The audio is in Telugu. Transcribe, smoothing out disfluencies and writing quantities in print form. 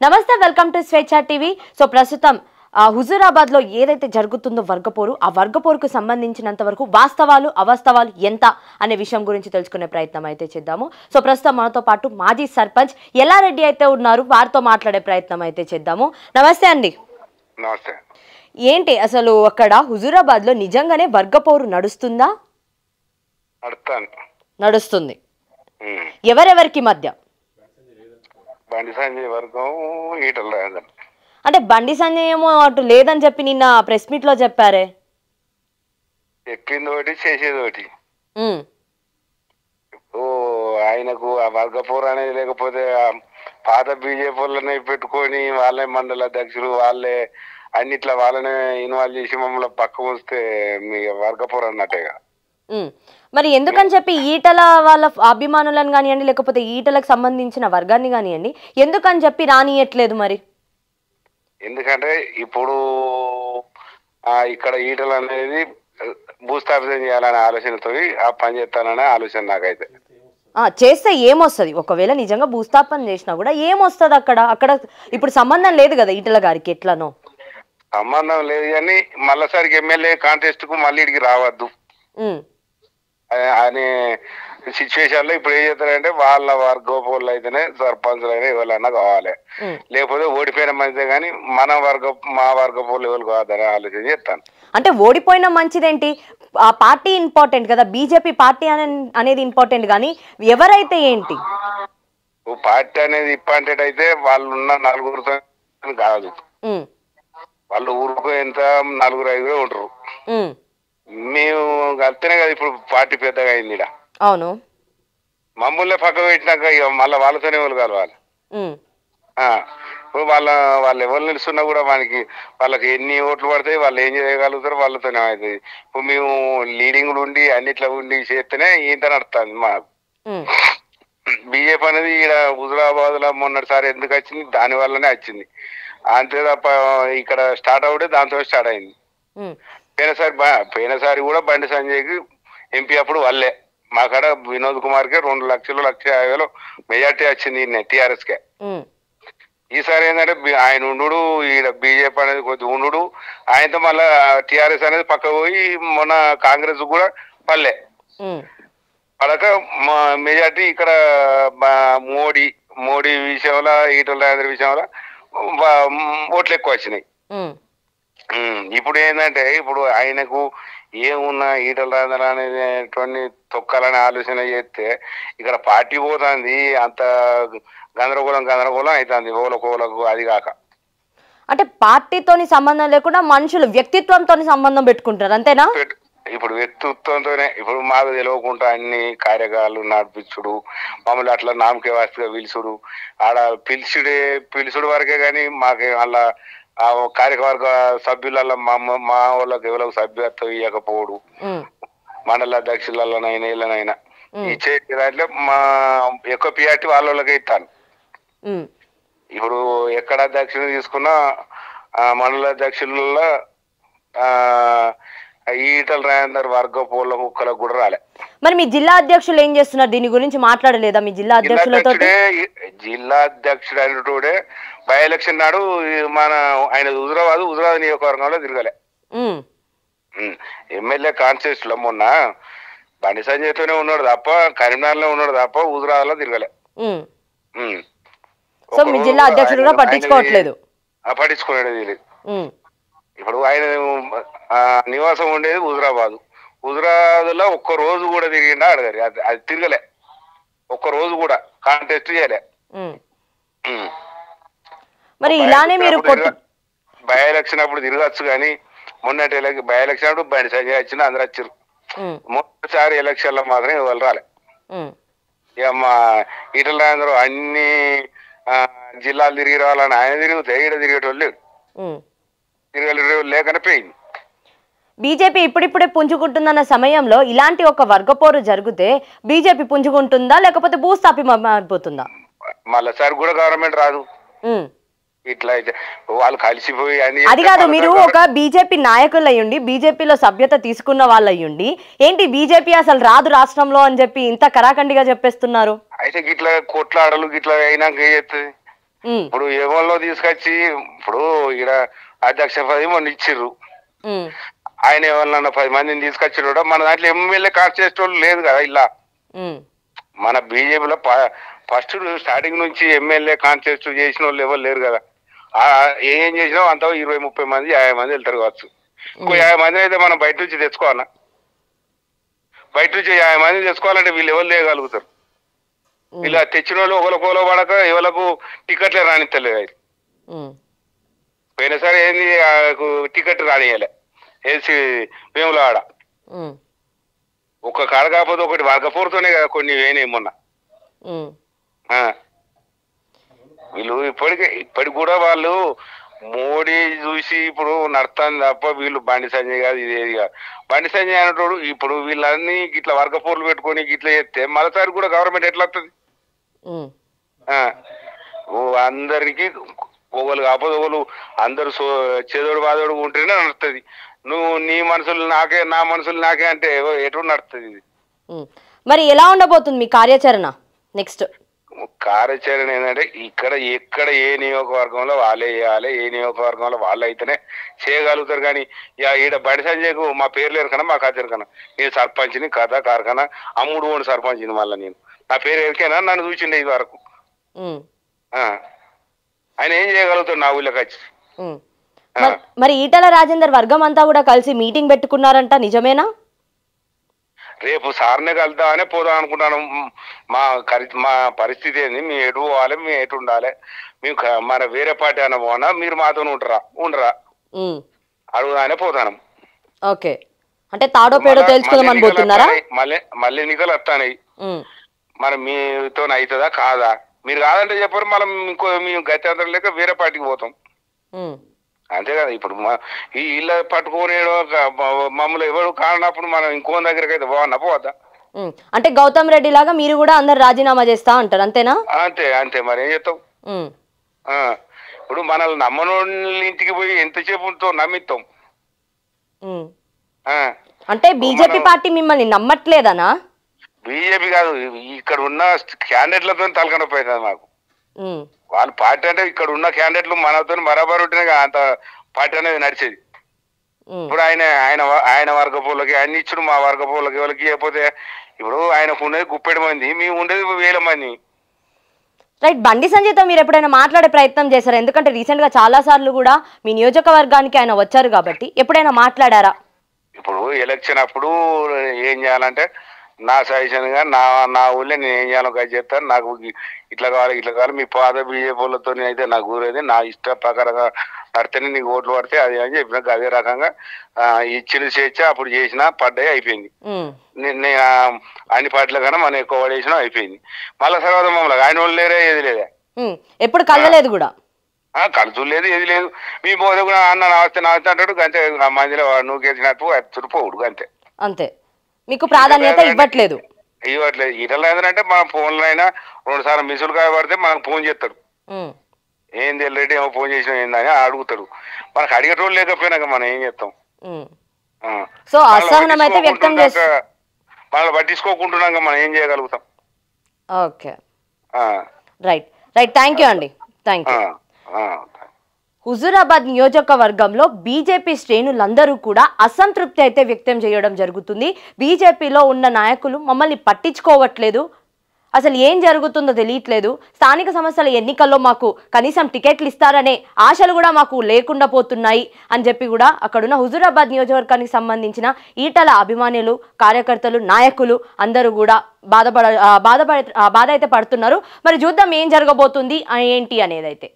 నమస్తే, వెల్కమ్ టు స్వేచ్ఛ టీవీ. సో ప్రస్తుతం హుజూరాబాద్ లో ఏదైతే జరుగుతుందో వర్గపోరు, ఆ వర్గపోరుకు సంబంధించినంత వరకు వాస్తవాలు అవాస్తవాలు ఎంత అనే విషయం గురించి తెలుసుకునే ప్రయత్నం అయితే చేద్దాము. సో ప్రస్తుతం మనతో పాటు మాజీ సర్పంచ్ ఎల్లారెడ్డి అయితే ఉన్నారు, వారితో మాట్లాడే ప్రయత్నం అయితే చేద్దాము. నమస్తే అండి. నమస్తే. ఏంటి అసలు అక్కడ హుజూరాబాద్ లో నిజంగానే వర్గపోరు నడుస్తుందా? నడుస్తుంది. ఎవరెవరికి మధ్య? బండి సంజయ్ వర్గం ఈటల రాజేందర్. అంటే బండి సంజయ్ ఏమో అటు లేదని చెప్పి నిన్న ప్రెస్ మీట్ లో చెప్పారే. చెప్పింది ఒకటి చేసేది ఒకటి. ఆయనకు ఆ వర్గపోరు అనేది లేకపోతే పాత బీజేపీ వాళ్ళని పెట్టుకొని వాళ్ళే మండల అధ్యక్షులు వాళ్ళే అన్నిట్లా వాళ్ళనే ఇన్వాల్వ్ చేసి మమ్మల్ని పక్క వస్తే మీ వర్గపోరు అన్నట్టేగా. మరి ఎందుకని చెప్పి ఈటల వాళ్ళ అభిమానులను కానివ్వండి, లేకపోతే ఈటలకు సంబంధించిన వర్గాన్ని కానివ్వండి, ఎందుకని చెప్పి రానియట్లేదు? మరి ఎందుకంటే ఇప్పుడు ఇక్కడ ఈటలు అనేది భూస్థాపితం చేయాలనే ఆలోచనతో ఆ పని చేస్తాననే ఆలోచన నాకైతే. చేస్తే ఏమొస్తుంది? ఒకవేళ నిజంగా భూస్థాపన చేసినా కూడా ఏమొస్తుంది? అక్కడ ఇప్పుడు సంబంధం లేదు కదా ఈటల గారికి. ఎట్లనో సంబంధం లేదు కానీ మళ్ళీసారికి ఎమ్మెల్యే కాంటెస్ట్ కు మళ్ళీ ఇడికి రావద్దు అనే సిచ్యువేషన్ లో ఇప్పుడు ఏం చేస్తారంటే వాళ్ళ వర్గపోళ్ళు అయితేనే సర్పంచులు అయినా ఎవరైనా కావాలి, లేకపోతే ఓడిపోయిన మంచిదే కానీ మా వర్గపోళ్ళు ఎవరు కాదని ఆలోచన చేస్తాను. అంటే ఓడిపోయిన మంచిదేంటి? ఆ పార్టీ ఇంపార్టెంట్ కదా, బీజేపీ పార్టీ అనేది ఇంపార్టెంట్, కానీ ఎవరైతే ఏంటి? పార్టీ అనేది ఇంపార్టెంట్ అయితే వాళ్ళు ఉన్న నలుగురితో కాదు, వాళ్ళు ఊరుకు ఎంత 4-5 ఉంటారు. మేము కలిస్తేనే కదా ఇప్పుడు పార్టీ పెద్దగా అయింది. అవును, మమ్మల్ని పక్క పెట్టినాక ఇక మళ్ళీ వాళ్ళతోనే వాళ్ళు కలవాలి. ఇప్పుడు వాళ్ళు ఎవరు నిలుస్తున్నా కూడా వాళ్ళకి ఎన్ని ఓట్లు పడతాయి, వాళ్ళు ఏం చేయగలుగుతారు, వాళ్ళతోనే అవుతుంది. ఇప్పుడు మేము లీడింగ్ ఉండి అన్నిట్లో ఉండి చేస్తేనే ఇంత నడుస్తుంది మాకు. బీజేపీ అనేది ఇక్కడ హుజూరాబాద్ లో మొన్నటిసారి ఎందుకు వచ్చింది? దాని వల్లనే వచ్చింది అంతే తప్ప ఇక్కడ స్టార్ట్ అవుతే దాంతో స్టార్ట్ అయింది. పోయినసారి కూడా బండి సంజయ్కి ఎంపీ అప్పుడు వాళ్ళే మా కాడ వినోద్ కుమార్ కే 2 లక్షలు 1,50,000 మెజార్టీ వచ్చింది టీఆర్ఎస్ కే. ఈసారి ఏంటంటే ఆయన ఉండు ఈడ బీజేపీ అనేది కొద్దిగా ఉండు, ఆయనతో మళ్ళా టీఆర్ఎస్ అనేది పక్క పోయి మొన్న కాంగ్రెస్ కూడా పల్లె పడక మెజార్టీ ఇక్కడ మోడీ విషయంలో ఈటల రాజేందర్ విషయంలో ఓట్లు ఎక్కువ వచ్చినాయి. ఇప్పుడు ఏంటంటే ఇప్పుడు ఆయనకు ఏమున్నా ఈటల రాజేందర్ అనేటువంటి తొక్కాలని ఆలోచన చేస్తే ఇక్కడ పార్టీ పోతుంది, అంత గందరగోళం అవుతుంది ఓలకు. అది కాక అంటే పార్టీతోని సంబంధం లేకుండా మనుషులు వ్యక్తిత్వంతో సంబంధం పెట్టుకుంటారు, అంతేనా? ఇప్పుడు వ్యక్తిత్వంతోనే ఇప్పుడు మాకు తెలియకుండా అన్ని కార్యక్రమాలు నడిపించుడు, మమ్మల్ని అట్లా నామకే వాస్తిగా పిలుచుడు, ఆడ పిలుచుడు వరకే కానీ మాకు అలా ఆ కార్యవర్గ సభ్యులలో మా వాళ్ళకి ఎవరికి సభ్యత్వం ఇవ్వకపోవడు, మండల అధ్యక్షులైనా వీళ్ళనైనా ఇచ్చే దాంట్లో మా ఎక్కువ పిఆర్టీ వాళ్ళకే ఇస్తాను. ఇప్పుడు ఎక్కడ అధ్యక్షులు తీసుకున్నా మండల అధ్యక్షులలో ఈటల రాజేందర్ వర్గపోళ్ళ కుక్కలకు కూడా రాలే. మరి మీ జిల్లా అధ్యక్షులు ఏం చేస్తున్నారు? దీని గురించి మాట్లాడలేదా మీ జిల్లా అధ్యక్షులతో? జిల్లా అధ్యక్షుడు అయినట్టుడే బై ఎలక్షన్ నాడు ఆయన హుజూరాబాద్ నియోజకవర్గంలో తిరగలే. ఎమ్మెల్యే కాన్స్టిట్యూషన్ లో మొన్న బండి సంజయ్తోనే ఉన్నాడు తప్ప, కరీంనగర్ లో ఉన్నాడు తప్ప హుజూరాబాద్ లో తిరగలే. సో మీ జిల్లా అధ్యక్షుడు కూడా పట్టించుకోవట్లేదు? పట్టించుకునేది. ఇప్పుడు ఆయన నివాసం ఉండేది హుజూరాబాద్ లో ఒక్క రోజు కూడా తిరిగిండా అడగారు, అది తిరగలే. ఒక్క రోజు కూడా కాంటెస్ట్ చేయలే. మరి ఇలానే మీరు బై ఎలక్షన్ అప్పుడు తిరగచ్చు కానీ మొన్నటి బై ఎలక్షన్ అప్పుడు బండి సంజయ్ వచ్చిన అందరు వచ్చారు. మొదటిసారి ఎలక్షన్ లో మాత్రం ఎవరు రాలే. ఇక మా ఈటల రాజేందర్ అన్ని జిల్లాలు తిరిగి రావాలని ఆయన తిరిగితే ఈడ తిరిగేటోళ్ళు లేరు, లేకనే పోయింది. బీజేపీ ఇప్పుడిప్పుడే పుంజుకుంటుందన్న సమయంలో ఇలాంటి ఒక వర్గపోరు జరిగితే బీజేపీ పుంజుకుంటుందా లేకపోతే భూస్థాపితం అయిపోతుందా? మళ్ళీసారి కూడా గవర్నమెంట్ రాదు. ఇట్లా అయితే వాళ్ళు కలిసిపోయి అది కాదు, మీరు ఒక బీజేపీ నాయకులు అయ్యుండి బీజేపీలో సభ్యత తీసుకున్న వాళ్ళు అయ్యుండి ఏంటి బీజేపీ అసలు రాదు రాష్ట్రంలో అని చెప్పి ఇంత కరాఖండిగా చెప్పేస్తున్నారు? అయితే గిట్లా కొట్లాడలు గిట్లా అయినాక ఏం చేస్తుంది? ఉమ్, ఇప్పుడు ఏమోలో తీసుకొచ్చి ఇప్పుడు ఈడ అధ్యక్ష పదవి మొన్న ఇచ్చిర్రు. ఉమ్, ఆయన ఎవరినన్నా 10 మందిని తీసుకొచ్చి కూడా మన దాంట్లో ఎమ్మెల్యే కాన్స్టిట్యూషన్ వాళ్ళు లేదు కదా. ఇలా ఉమ్, మన బీజేపీలో ఫస్ట్ స్టార్టింగ్ నుంచి ఎమ్మెల్యే కాన్స్టిట్యూషన్ చేసిన వాళ్ళు ఎవరు లేరు కదా. ఏం చేసినా అంత 20-30 మంది 50 మంది వెళ్తారు కావచ్చు. ఇంకో 50 మంది అయితే మనం బయట నుంచి తెచ్చుకోవాలన్నా, బయట నుంచి 50 మంది తెచ్చుకోవాలంటే వీళ్ళు ఎవరు లేగలుగుతారు. ఇలా తెచ్చిన వాళ్ళు ఒకరికోలో పడక ఎవరికి టికెట్లే రానిస్తలేదు. అయితే ఉమ్, పోయినసారి ఏంది టికెట్ రానియలే ఏసి వేములవాడ ఉమ్, ఒక్క కాడ కాకపోతే ఒకటి వర్గపూర్తోనే కదా కొన్ని వేయినాయి మొన్న. ఉమ్, ఆ. వీళ్ళు ఇప్పటికి కూడా వాళ్ళు మోడీ చూసి ఇప్పుడు నడుస్తుంది తప్ప వీళ్ళు బండి సంజయ్ కాదు, ఇదేది కాదు. బండి సంజయ్ అనేటోడు ఇప్పుడు వీళ్ళన్నీ ఇట్లా వర్గపూర్లు పెట్టుకొని ఇట్లా చేస్తే మరోసారి కూడా గవర్నమెంట్ ఎట్లా వస్తుంది? ఉమ్, అందరికి ఒకళ్ళు కాకపోతే ఒకళ్ళు అందరు చేదోడు బాదోడు ఉంటేనే నడుస్తుంది. నువ్వు నీ మనుషులు నాకే నా మనుషులు నాకే అంటే ఎటు నడుస్తుంది ఇది? ఉమ్. మరి ఎలా ఉండబోతుంది మీ కార్యాచరణ నెక్స్ట్? కార్యాచరణ ఏంటంటే ఎక్కడ ఏ నియోజకవర్గంలో వాళ్ళే చేయాలి, ఏ నియోజకవర్గంలో వాళ్ళు అయితేనే చేయగలుగుతారు. కానీ ఈడ బండి సంజయ్కు మా పేర్లు ఎరకనా మా కథ ఎరకనా? నేను సర్పంచ్ని కథ కార్ఖానా అమ్ముడు ఓడి సర్పంచ్ని. మళ్ళీ నేను నా పేరు ఎరికేనా? నన్ను చూసిండే ఇది వరకు. ఆయన ఏం చేయగలుగుతాడు నా ఊళ్ళోకి వచ్చి? మరి ఈటల రాజేందర్ వర్గం అంతా కూడా కలిసి మీటింగ్ పెట్టుకున్నారంట, నిజమేనా? రేపు సార్నే కలుద్దామనే పోదాం అనుకుంటాను. మా పరిస్థితి ఏంది, మేము ఎటు పోవాలి, మేము ఎటు ఉండాలి, మేము మన వేరే పార్టీ అన్న పోనా మీరు మాతో ఉండరా అడుగుదానే పోతాను. ఓకే, అంటే తాడో పేడో తెలుసుకుందాం అనుకుంటున్నారా? మళ్ళీ ఎన్నికలు వస్తాయి, మరి మీతో అవుతుందా కాదా? మీరు కాదంటే చెప్పారు, మళ్ళీ మేము గతి అందరం లేక వేరే పార్టీకి పోతాం. అంతే కదా. ఇప్పుడు ఈ ఇళ్ళ పట్టుకొని మమ్మల్ని ఎవరు కానప్పుడు మనం ఇంకో దగ్గరికి అయితే పోవద్దా? అంటే గౌతమ్ రెడ్డి లాగా మీరు కూడా అందరు రాజీనామా చేస్తా అంటారు, అంతేనా? అంతే మరి ఏం చేస్తాం? ఇప్పుడు మనల్ని నమ్మనోళ్ళ ఇంటికి పోయి ఎంతసేపు నమ్మిస్తాం? అంటే బీజేపీ పార్టీ మిమ్మల్ని నమ్మట్లేదనా? బీజేపీ కాదు, ఇక్కడ ఉన్న క్యాండిడేట్లతో తలకనొప్పి అవుతుంది మాకు. వాళ్ళ పార్టీ అంటే ఇక్కడ ఉన్న క్యాండిడేట్లు మనతో బరాబర్ ఉంటేనే అంత పార్టీ అనేది నడిచేది. ఇప్పుడు ఆయన వర్గపోళ్ళకి ఆయన ఇచ్చుడు, మా వర్గపోళ్ళకి ఎవరికి ఇవ్వకపోతే ఇప్పుడు ఆయనకు ఉండేది 30 మంది, మేము ఉండేది 1000 మంది. రైట్. బండి సంజయ్తో మీరు ఎప్పుడైనా మాట్లాడే ప్రయత్నం చేశారా? ఎందుకంటే రీసెంట్ గా చాలా సార్లు కూడా మీ నియోజకవర్గానికి ఆయన వచ్చారు కాబట్టి ఎప్పుడైనా మాట్లాడారా? ఇప్పుడు ఎలక్షన్ అప్పుడు ఏం చేయాలంటే నా సజెషన్ గా నా ఊళ్ళో నేను ఏం చేయాలో అది చెప్తాను. నాకు ఇట్లా కావాలి మీ పాత బీజేపీ వాళ్ళతో అయితే నాకు ఊరేది నా ఇష్ట ప్రకారంగా పడితేనే నీకు ఓట్లు పడితే అది అని చెప్పిన అదే రకంగా ఇచ్చిన స్వేచ్ఛ అప్పుడు చేసినా పడ్డాయి అయిపోయింది. నేను అన్ని పార్టీల కన్నా మనం ఎక్కువ పడేసినా అయిపోయింది. మళ్ళీ తర్వాత మమ్మల్ని ఆయన వాళ్ళు లేరే ఏది లేదా, ఎప్పుడు కలలేదు కూడా, కలుసు లేదు ఏది లేదు. మీ పోతే కూడా అన్న నవస్తే అంటాడు అంతే. మందిలో నువ్వు గెలిచినట్టు చుడిపోవుడు అంతే. అంతే, మీకు ప్రాధాన్యత ఇవ్వట్లేదు. ఇట్లా ఏంటంటే మన ఫోన్లో అయినా 2 సార్లు మిసులు కాబడితే మనకు ఫోన్ చేస్తాడు. ఏంది రెడ్డి ఏమో ఫోన్ చేసినా ఏందని అడుగుతాడు. మనకు అడిగేటోళ్ళు లేకపోయినాక మనం ఏం చేస్తాం? సో అసహనం అయితే వ్యక్తం చేస్తారు, మనల్ని పట్టించుకోకుంటున్నాక మనం ఏం చేయగలుగుతాం? Okay, right. థ్యాంక్ యూ అండి, థ్యాంక్ యూ. హుజూరాబాద్ నియోజకవర్గంలో బీజేపీ శ్రేణులందరూ కూడా అసంతృప్తి అయితే వ్యక్తం చేయడం జరుగుతుంది. బీజేపీలో ఉన్న నాయకులు మమ్మల్ని పట్టించుకోవట్లేదు, అసలు ఏం జరుగుతుందో తెలియట్లేదు, స్థానిక సంస్థల ఎన్నికల్లో మాకు కనీసం టికెట్లు ఇస్తారనే ఆశలు కూడా మాకు లేకుండా పోతున్నాయి అని చెప్పి కూడా అక్కడున్న హుజూరాబాద్ నియోజకవర్గానికి సంబంధించిన ఈటల అభిమానులు, కార్యకర్తలు, నాయకులు అందరూ కూడా బాధ అయితే పడుతున్నారు. మరి చూద్దాం ఏం జరగబోతుంది ఏంటి అనేది అయితే.